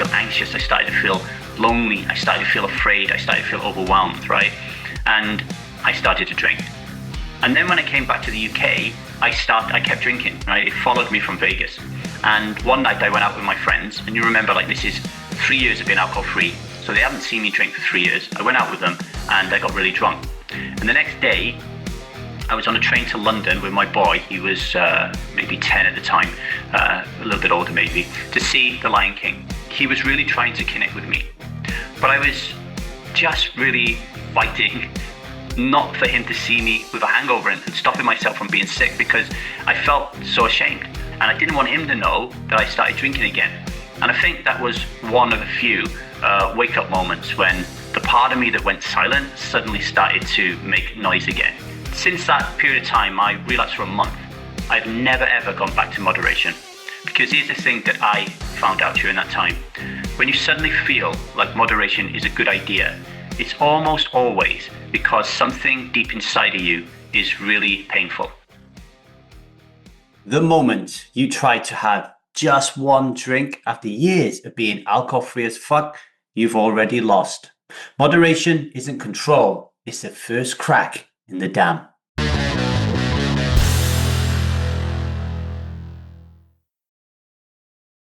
feel anxious. I started to feel lonely. I started to feel afraid. I started to feel overwhelmed, right? And I started to drink. And then when I came back to the UK, I kept drinking, right? It followed me from Vegas. And one night I went out with my friends, and you remember, like, this is 3 years of being alcohol free. So they haven't seen me drink for 3 years. I went out with them and I got really drunk. And the next day, I was on a train to London with my boy. He was maybe 10 at the time, a little bit older maybe, to see The Lion King. He was really trying to connect with me. But I was just really fighting not for him to see me with a hangover and stopping myself from being sick, because I felt so ashamed. And I didn't want him to know that I started drinking again. And I think that was one of the few wake-up moments when the part of me that went silent suddenly started to make noise again. Since that period of time, I relapsed for a month. I've never ever gone back to moderation. Because here's the thing that I found out during that time. When you suddenly feel like moderation is a good idea, it's almost always because something deep inside of you is really painful. The moment you try to have just one drink after years of being alcohol free as fuck, you've already lost. Moderation isn't control, it's the first crack in the dam.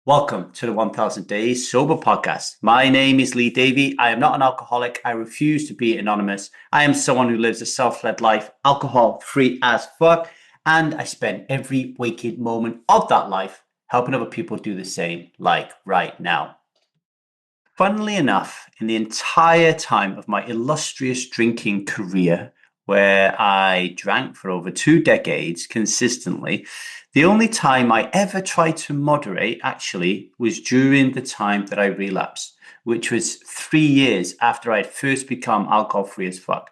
Welcome to the 1000 Days Sober Podcast. My name is Lee Davy. I am not an alcoholic. I refuse to be anonymous. I am someone who lives a self-led life, alcohol free as fuck, and I spend every waking moment of that life helping other people do the same, like right now. Funnily enough, in the entire time of my illustrious drinking career, where I drank for over 2 decades consistently, the only time I ever tried to moderate actually was during the time that I relapsed, which was 3 years after I'd first become alcohol free as fuck.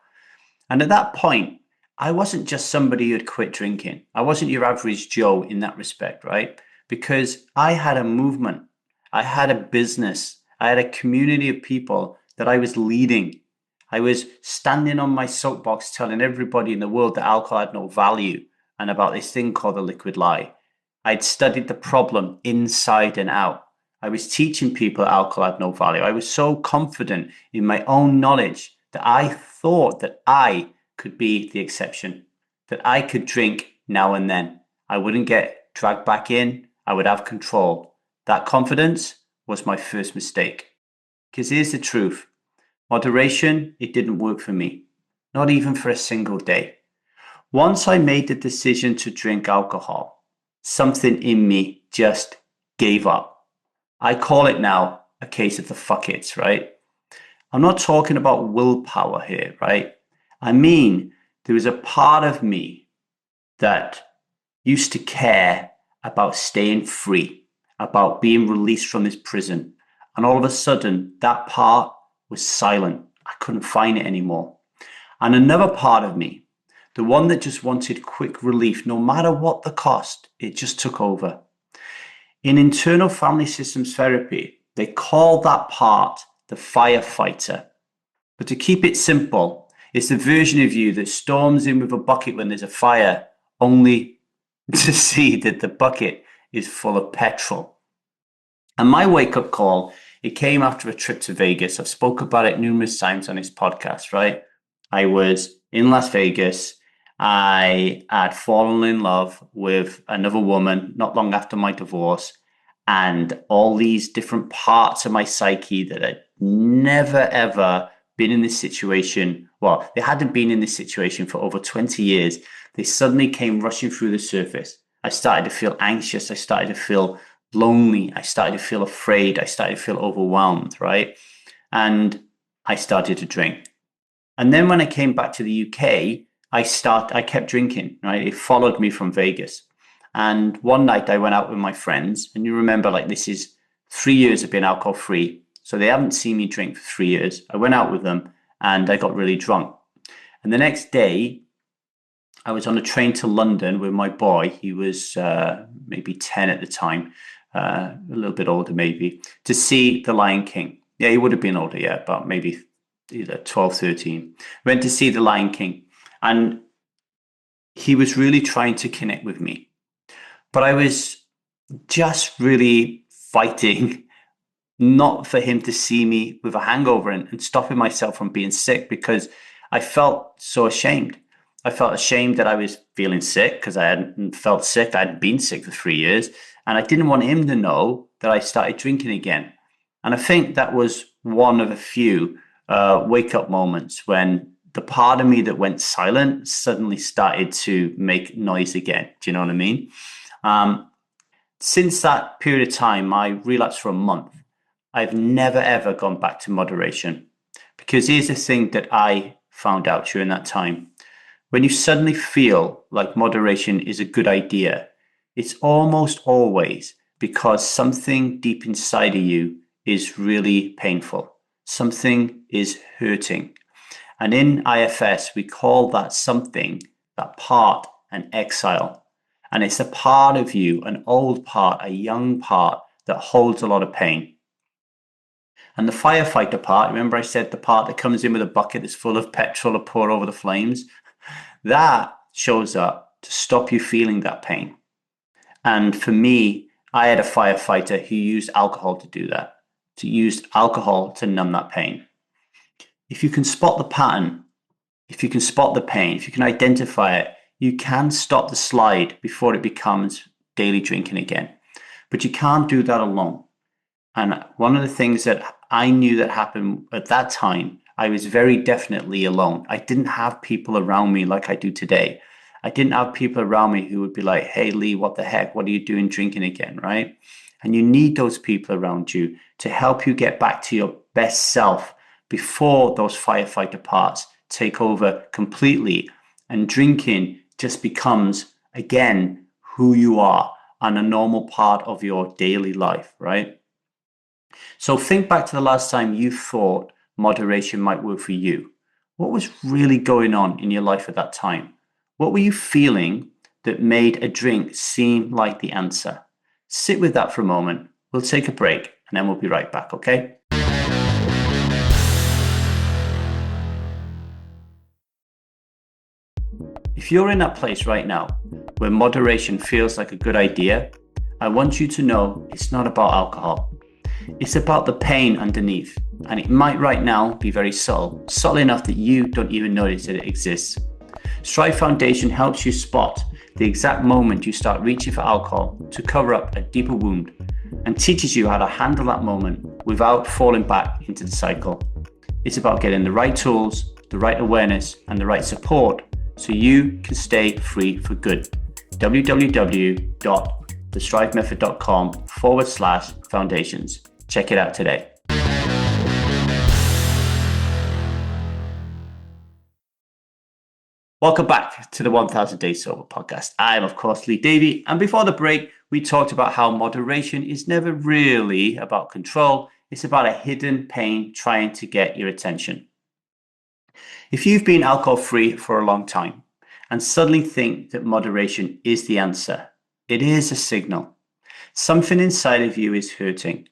And at that point, I wasn't just somebody who'd quit drinking. I wasn't your average Joe in that respect, right? Because I had a movement, I had a business, I had a community of people that I was leading. I was standing on my soapbox telling everybody in the world that alcohol had no value and about this thing called the liquid lie. I'd studied the problem inside and out. I was teaching people that alcohol had no value. I was so confident in my own knowledge that I thought that I could be the exception, that I could drink now and then. I wouldn't get dragged back in. I would have control. That confidence was my first mistake. Because here's the truth. Moderation, it didn't work for me. Not even for a single day. Once I made the decision to drink alcohol, something in me just gave up. I call it now a case of the fuck it's, right? I'm not talking about willpower here, right? I mean, there was a part of me that used to care about staying free, about being released from this prison. And all of a sudden, that part was silent. I couldn't find it anymore. And another part of me, the one that just wanted quick relief, no matter what the cost, it just took over. In internal family systems therapy, they call that part the firefighter. But to keep it simple, it's the version of you that storms in with a bucket when there's a fire, only to see that the bucket is full of petrol. And my wake-up call, it came after a trip to Vegas. I've spoke about it numerous times on this podcast, right? I was in Las Vegas. I had fallen in love with another woman not long after my divorce, and all these different parts of my psyche that had never, ever been in this situation. Well, they hadn't been in this situation for over 20 years. They suddenly came rushing through the surface. I started to feel anxious. I started to feel lonely. I started to feel afraid. I started to feel overwhelmed, right? And I started to drink. And then when I came back to the UK, I kept drinking, right? It followed me from Vegas. And one night I went out with my friends, and you remember, like, this is 3 years of being alcohol free. So they haven't seen me drink for 3 years. I went out with them and I got really drunk. And the next day, I was on a train to London with my boy. He was maybe 10 at the time, a little bit older maybe, to see The Lion King. Yeah, he would have been older, yeah, but maybe either 12, 13. Went to see The Lion King. And he was really trying to connect with me. But I was just really fighting not for him to see me with a hangover and stopping myself from being sick, because I felt so ashamed. I felt ashamed that I was feeling sick because I hadn't felt sick. I hadn't been sick for 3 years. And I didn't want him to know that I started drinking again. And I think that was one of a few wake up moments when the part of me that went silent suddenly started to make noise again. Do you know what I mean? Since that period of time, I relapsed for a month. I've never ever gone back to moderation, because here's the thing that I found out during that time. When you suddenly feel like moderation is a good idea, it's almost always because something deep inside of you is really painful. Something is hurting. And in IFS, we call that something, that part, an exile. And it's a part of you, an old part, a young part that holds a lot of pain. And the firefighter part, remember I said the part that comes in with a bucket that's full of petrol to pour over the flames? That shows up to stop you feeling that pain. And for me, I had a firefighter who used alcohol to do that, to use alcohol to numb that pain. If you can spot the pattern, if you can spot the pain, if you can identify it, you can stop the slide before it becomes daily drinking again. But you can't do that alone. And one of the things that I knew that happened at that time, I was very definitely alone. I didn't have people around me like I do today. I didn't have people around me who would be like, hey, Lee, what the heck? What are you doing drinking again, right? And you need those people around you to help you get back to your best self before those firefighter parts take over completely. And drinking just becomes, again, who you are and a normal part of your daily life, right? So think back to the last time you thought moderation might work for you. What was really going on in your life at that time? What were you feeling that made a drink seem like the answer? Sit with that for a moment. We'll take a break and then we'll be right back, okay? If you're in that place right now where moderation feels like a good idea, I want you to know it's not about alcohol. It's about the pain underneath, and it might right now be very subtle enough that you don't even notice that it exists. Strive Foundation helps you spot the exact moment you start reaching for alcohol to cover up a deeper wound, and teaches you how to handle that moment without falling back into the cycle. It's about getting the right tools, the right awareness, and the right support so you can stay free for good. www.thestrivemethod.com/foundations. Check it out today. Welcome back to the 1000 Days Sober podcast. I am, of course, Lee Davy. And before the break, we talked about how moderation is never really about control. It's about a hidden pain trying to get your attention. If you've been alcohol-free for a long time and suddenly think that moderation is the answer, it is a signal. Something inside of you is hurting,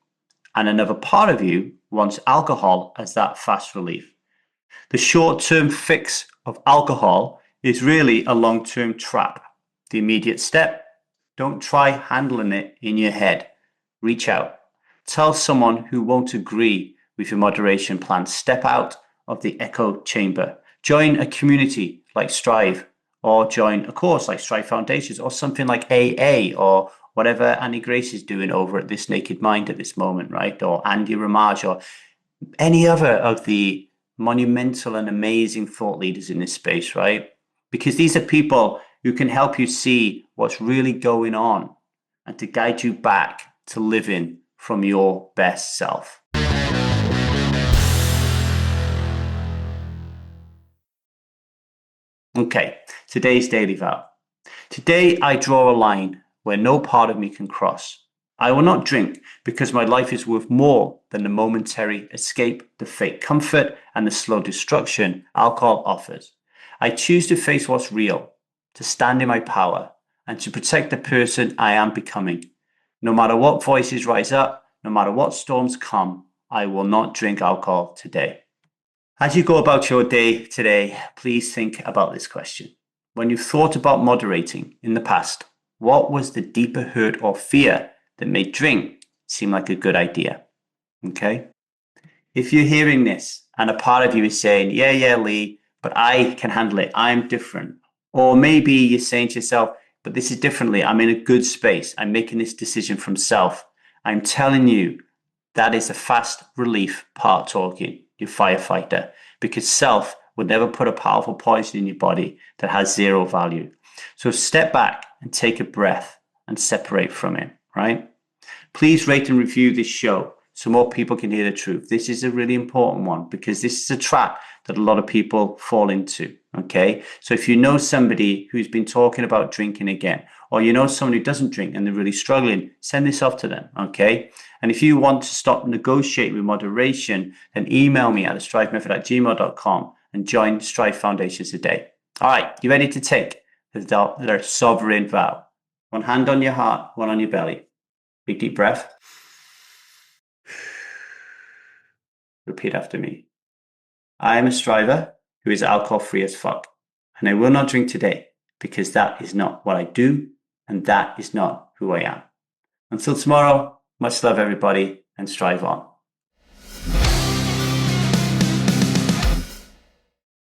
and another part of you wants alcohol as that fast relief. The short-term fix of alcohol is really a long-term trap. The immediate step, don't try handling it in your head. Reach out. Tell someone who won't agree with your moderation plan. Step out of the echo chamber. Join a community like Strive, or join a course like Strive Foundations, or something like AA, or whatever Annie Grace is doing over at This Naked Mind at this moment, right? Or Andy Ramage, or any other of the monumental and amazing thought leaders in this space, right? Because these are people who can help you see what's really going on and to guide you back to living from your best self. Okay, today's daily vow. Today I draw a line where no part of me can cross. I will not drink because my life is worth more than the momentary escape, the fake comfort, and the slow destruction alcohol offers. I choose to face what's real, to stand in my power, and to protect the person I am becoming. No matter what voices rise up, no matter what storms come, I will not drink alcohol today. As you go about your day today, please think about this question. When you thought about moderating in the past, what was the deeper hurt or fear that made drink seem like a good idea? Okay. If you're hearing this and a part of you is saying, yeah, Lee, but I can handle it. I'm different. Or maybe you're saying to yourself, but this is differently. I'm in a good space. I'm making this decision from self. I'm telling you, that is a fast relief part talking, your firefighter, because self would never put a powerful poison in your body that has zero value. So step back and take a breath and separate from it, right? Please rate and review this show so more people can hear the truth. This is a really important one because this is a trap that a lot of people fall into. Okay. So if you know somebody who's been talking about drinking again, or you know someone who doesn't drink and they're really struggling, send this off to them. Okay. And if you want to stop negotiating with moderation, then email me at thestrivemethod@gmail.com and join Strive Foundations today. All right. You ready to take their sovereign vow? One hand on your heart, one on your belly. Big deep breath. Repeat after me. I am a striver who is alcohol free as fuck, and I will not drink today because that is not what I do and that is not who I am. Until tomorrow, much love everybody and strive on.